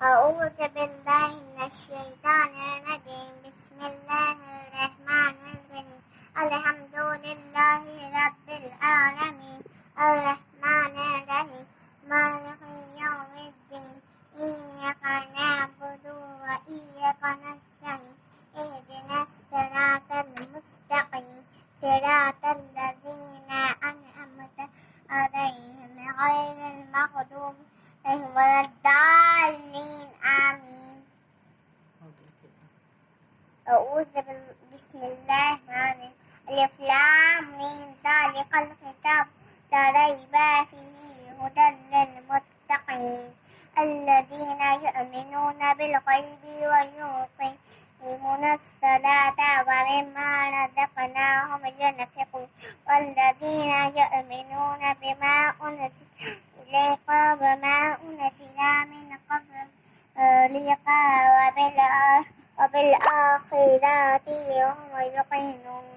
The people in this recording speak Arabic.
أعوذ بالله من الشيطان الرجيم. بسم الله الرحمن الرحيم. الحمد لله رب العالمين الرحمن الرحيم مالك يوم الدين إياك نعبد وإياك نستعين اهدنا الصراط المستقيم صراط الذين أنعمت عليهم غير المغضوب عليهم ولا الضالين آمين. بسم الله الرحمن الرحيم. ألف لام ميم ذلك الكتاب لا ريب فيه هدى للمتقين الذين يؤمنون بالغيب ويقيمون الصلاة ومما رزقناهم ينفقون والذين يؤمنون بما أنزل إليك وما أنزل من قبل وبالآخرة هم يوقنون.